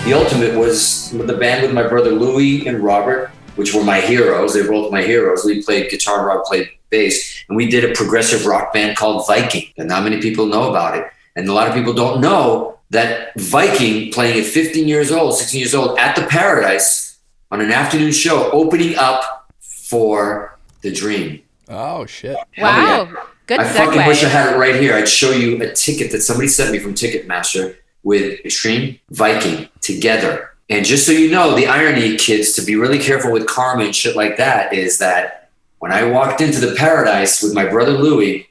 The ultimate was the band with my brother Louie and Robert, which were my heroes. They were both my heroes. Lee played guitar, Rob played bass, and we did a progressive rock band called Viking. And not many people know about it. And a lot of people don't know that Viking, playing at 15 years old, 16 years old, at the Paradise on an afternoon show, opening up for The Dream. Oh, shit. Wow. Yeah. Good I segue. fucking wish I had it right here. I'd show you a ticket that somebody sent me from Ticketmaster with Extreme, Viking, together. And just so you know, the irony, kids, to be really careful with karma and shit like that, is that when I walked into the Paradise with my brother Louie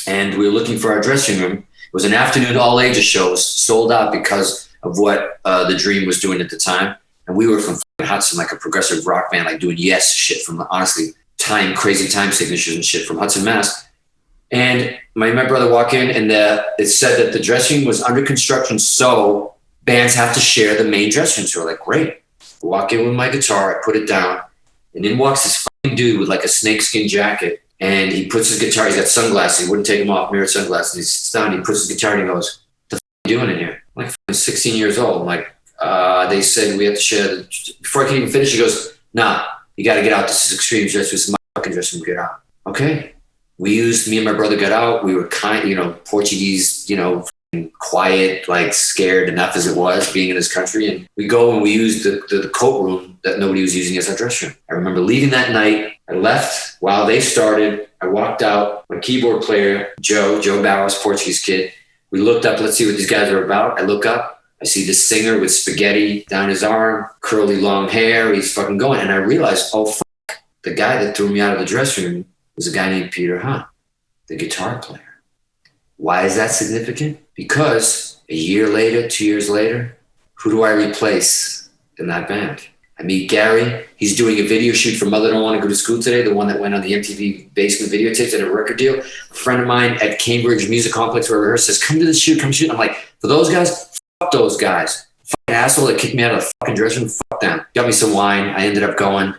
and we were looking for our dressing room, it was an afternoon all ages show. It was sold out because of what The Dream was doing at the time. And we were from Hudson, like a progressive rock band, like doing Yes shit from, honestly, crazy time signatures and shit from Hudson, Mass. And my brother walked in and it said that the dressing room was under construction, so bands have to share the main dressing room. So we're like, great. I walk in with my guitar, I put it down, and in walks this fucking dude with like a snakeskin jacket. And he puts his guitar, he's got sunglasses, he wouldn't take them off, mirrored sunglasses. He sits down, he puts his guitar and he goes, what the fuck are you doing in here? I'm like, 16 years old. I'm like, they said we have to share before I can even finish, he goes, nah, you got to get out. This is Extreme dress. This is my fucking dress room. Get out. Okay. Me and my brother got out. We were Portuguese, quiet, like scared enough as it was being in this country. And we go and we use the coat room that nobody was using as our dressing room. I remember leaving that night. I left while they started. I walked out. My keyboard player, Joe Bowers, Portuguese kid. We looked up, let's see what these guys are about. I look up. I see this singer with spaghetti down his arm, curly long hair. He's fucking going. And I realized, oh, fuck, the guy that threw me out of the dressing room was a guy named Peter Hunt, the guitar player. Why is that significant? Because a year later, 2 years later, who do I replace in that band? I meet Gary. He's doing a video shoot for Mother Don't Want to Go to School Today, the one that went on the MTV basement videotapes at a record deal. A friend of mine at Cambridge Music Complex where I rehearsed says, come to the shoot, come shoot. I'm like, for those guys, fuck those guys. Fucking asshole that kicked me out of the fucking dressing room, fuck them. Got me some wine. I ended up going.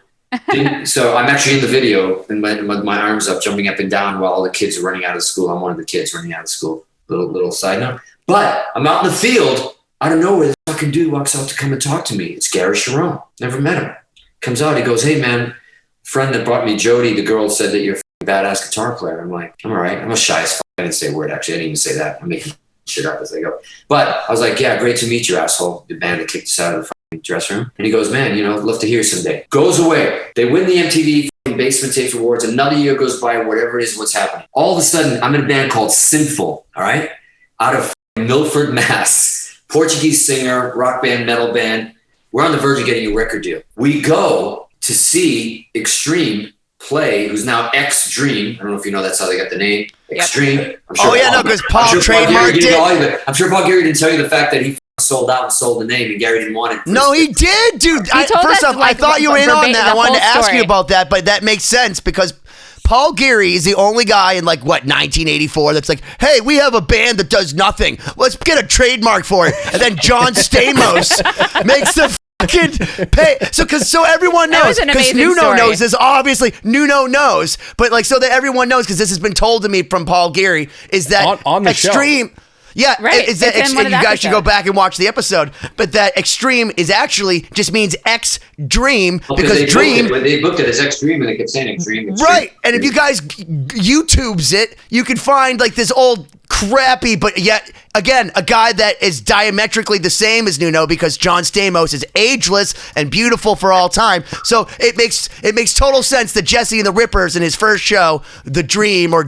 So I'm actually in the video and with my arms up, jumping up and down while all the kids are running out of school. I'm one of the kids running out of school. Little side note. But I'm out in the field. Out of nowhere, this fucking dude walks out to come and talk to me. It's Gary Cherone. Never met him. Comes out. He goes, hey, man, friend that brought me Jody, the girl said that you're a badass guitar player. I'm like, I'm all right. I'm a shy as fuck. I didn't say a word, actually. I didn't even say that. I'm making shit up as I go. But I was like, yeah, great to meet you, asshole. The band that kicked us out of the dressing room. And he goes, man, love to hear you someday. Goes away. They win the MTV Basement Tapes Awards. Another year goes by, whatever it is, what's happening. All of a sudden, I'm in a band called Sinful, all right? Out of Milford, Mass. Portuguese singer, rock band, metal band. We're on the verge of getting a record deal. We go to see Extreme play, who's now X-Dream. I don't know if you know that's how they got the name. Extreme. I'm sure because Paul trademarked it. I'm sure Paul Gary didn't tell you the fact that he sold out and sold the name, and Gary didn't want it. No, he did, dude. First off, I thought you were in on that. I wanted to ask you about that, but that makes sense because Paul Gary is the only guy in 1984 that's like, hey, we have a band that does nothing. Let's get a trademark for it. And then John Stamos makes the fucking pay. So everyone knows. Because Nuno knows this. Obviously, Nuno knows. But so that everyone knows, because this has been told to me from Paul Gary, is that on the Extreme... Show. Yeah, right. You guys should go back and watch the episode. But that Extreme is actually just means X-Dream because they booked it as X-Dream and they kept saying Extreme. Right, and if you guys YouTubes it, you can find this old crappy, but yet again a guy that is diametrically the same as Nuno because John Stamos is ageless and beautiful for all time. So it makes total sense that Jesse and the Rippers in his first show, The Dream or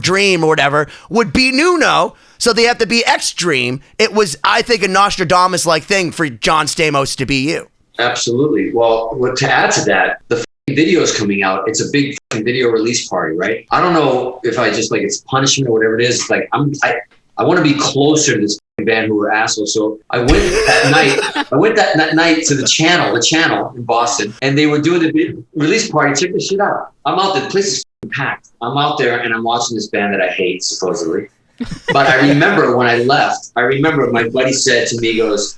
whatever, would be Nuno. So they have to be X-Dream. It was, I think, a Nostradamus-like thing for John Stamos to be you. Absolutely. Well, to add to that, the video is coming out. It's a big video release party, right? I don't know if I just it's punishment or whatever it is. I want to be closer to this band who were assholes. So I went that night. I went that night to the channel in Boston, and they were doing the big release party. Check this shit out. I'm out there. The place is packed. I'm out there and I'm watching this band that I hate, supposedly. But I remember when I left, my buddy said to me, he goes,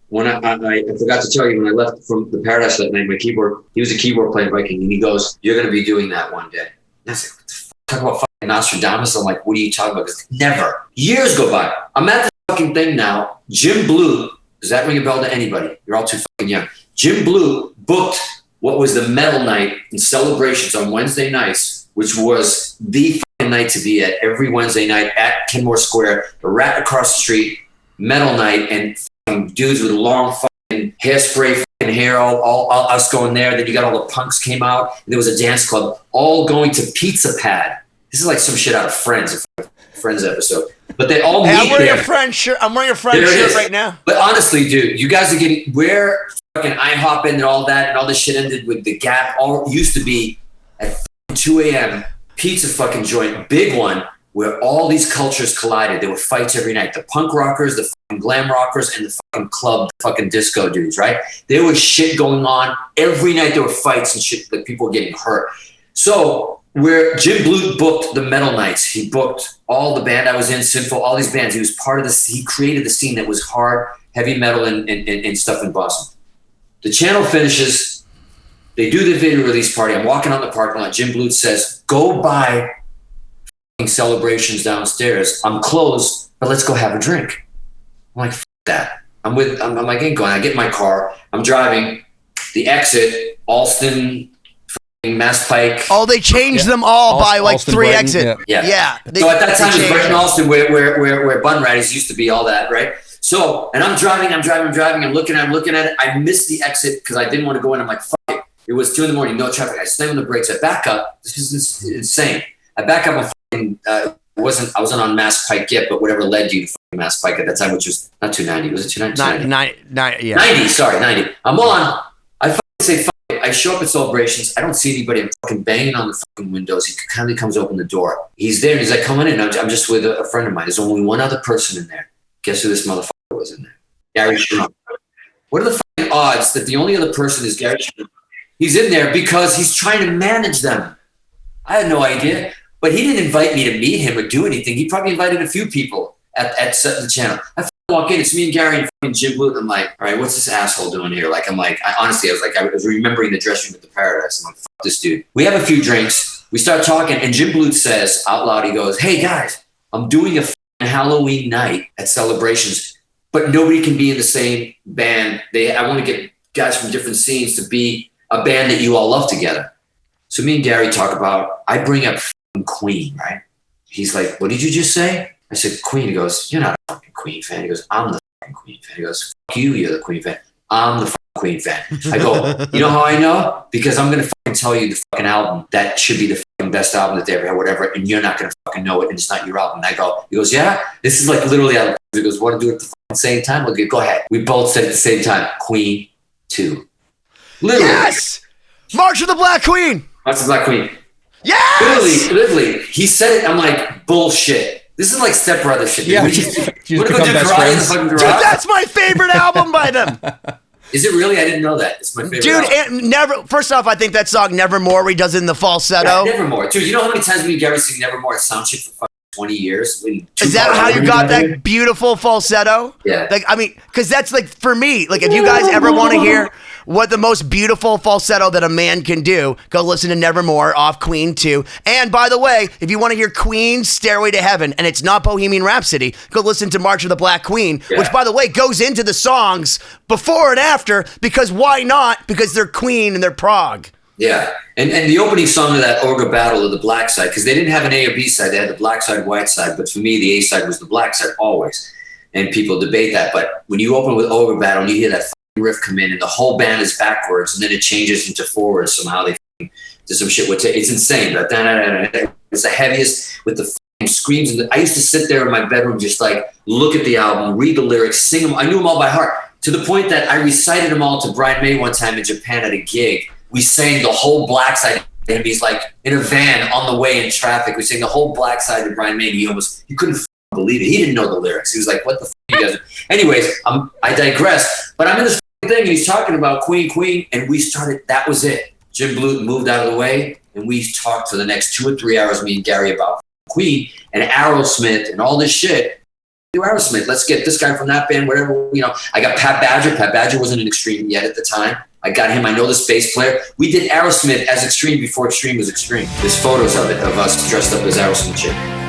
when I forgot to tell you, when I left from the Paradise that night, he was a keyboard player in Viking, and he goes, you're going to be doing that one day. And I was like, what the fuck? Talk about fucking Nostradamus? I'm like, what are you talking about? Because never. Years go by. I'm at the fucking thing now. Jim Blue Does that ring a bell to anybody? You're all too fucking young. Jim Blue booked what was the metal night in Celebrations on Wednesday nights, which was the fucking night to be at every Wednesday night at Kenmore Square, the rat across the street, metal night, and fucking dudes with long fucking hairspray fucking hair, all us going there. Then you got all the punks came out, and there was a dance club, all going to Pizza Pad. This is like some shit out of Friends episode. But they all meet I'm wearing there. a Friends shirt. I'm wearing a Friends shirt right now. But honestly, dude, you guys are getting where fucking IHOP and all that and all this shit ended with the Gap. All used to be at 2 a.m. pizza fucking joint, big one, where all these cultures collided. There were fights every night. The punk rockers, the fucking glam rockers, and the fucking club, fucking disco dudes, right? There was shit going on every night. There were fights and shit that people were getting hurt. So where Jim Blue booked the metal nights, he booked all the band I was in, Sinful, all these bands. He was part of this. He created the scene that was hard, heavy metal and stuff in Boston. The channel finishes. They do the video release party. I'm walking on the parking lot. Jim Blue says, go buy Celebrations downstairs. I'm closed, but let's go have a drink. I'm like, that. I'm like, ain't going. I get in my car. I'm driving. The exit, Alston, Mass Pike. Oh, they changed them all by like Alston, 3 Brighton, exit. Yeah. They, so at that time, it was Brighton, it. Alston, where Bun Ratties used to be, all that, right? So, and I'm driving. I'm looking at it. I missed the exit because I didn't want to go in. I'm like, fuck it. It was 2 a.m, no traffic. I slam on the brakes. I back up. This is insane. I back up. I wasn't on Mass Pike yet, but whatever led you to Mass Pike at that time, which was not 290. Was it 290? 90. I'm on. I fucking say, fuck it. I show up at Celebrations. I don't see anybody. I'm fucking banging on the fucking windows. He kindly comes open the door. He's there. And he's like, come on in. I'm just with a friend of mine. There's only one other person in there. Guess who this motherfucker was in there? Gary Cherone. What are the fucking odds that the only other person is Gary Cherone? He's in there because he's trying to manage them. I had no idea. But he didn't invite me to meet him or do anything. He probably invited a few people at the channel. I walk in, it's me and Gary and Jim Blue. I'm like, all right, what's this asshole doing here? I was remembering the dressing room at the Paradise. I'm like, fuck this dude. We have a few drinks. We start talking, and Jim Blue says out loud, he goes, hey guys, I'm doing a Halloween night at Celebrations, but nobody can be in the same band. I want to get guys from different scenes to be a band that you all love together. So me and Gary talk about, I bring up Queen, right? He's like, what did you just say? I said, Queen. He goes, you're not a fucking Queen fan. He goes, I'm the fucking Queen fan. He goes, fuck you, you're the Queen fan. I'm the fucking Queen fan. I go, you know how I know? Because I'm going to fucking tell you the fucking album that should be the fucking best album that they ever had, whatever, and you're not going to fucking know it, and it's not your album. And I go, he goes, yeah? This is like literally out of the He goes, want to do it at the fucking same time? I'll go ahead. We both said at the same time, Queen 2. Literally. Yes! March of the Black Queen! March of the Black Queen. Yes! Literally. He said it. I'm like, bullshit. This is like Step Brother shit. Yeah, you just become best friends. Dude, that's my favorite album by them. Is it really? I didn't know that. It's my favorite album. Dude, and first off, I think that song Nevermore, where he does it in the falsetto. Yeah, Nevermore. Dude, you know how many times me and Gary sing Nevermore at soundcheck for fucking 20 years? Is that how you got that beautiful falsetto? Yeah. Like, I mean, because that's like, for me, like if you guys ever want to hear what the most beautiful falsetto that a man can do, go listen to Nevermore off Queen 2. And by the way, if you want to hear Queen's Stairway to Heaven, and it's not Bohemian Rhapsody, go listen to March of the Black Queen, which by the way goes into the songs before and after, because why not? Because they're Queen and they're prog. Yeah, and the opening song of that Orga Battle of the Black Side, because they didn't have an A or B side, they had the Black Side, White Side, but for me, the A side was the Black Side always, and people debate that, but when you open with Orga Battle and you hear that riff come in and the whole band is backwards and then it changes into forwards somehow, they do some shit with it. It's insane, but it's the heaviest with the screams. And I used to sit there in my bedroom, just like look at the album, read the lyrics, sing them. I knew them all by heart, to the point that I recited them all to Brian May one time in Japan at a gig. We sang the whole Black Side, and he's like in a van on the way in traffic. We sang the whole Black Side to Brian May, and he couldn't believe it. He didn't know the lyrics. He was like, what the fuck you guys are? Anyways, I digress, but I'm in this thing, and he's talking about Queen, and we started, that was it. Jim Blue moved out of the way, and we talked for the next 2 or 3 hours, me and Gary, about Queen and Aerosmith and all this shit. Do Aerosmith, let's get this guy from that band, whatever, I got Pat Badger. Pat Badger wasn't an Extreme yet at the time. I got him. I know this bass player. We did Aerosmith as Extreme before Extreme was Extreme. There's photos of it, of us dressed up as Aerosmith shit.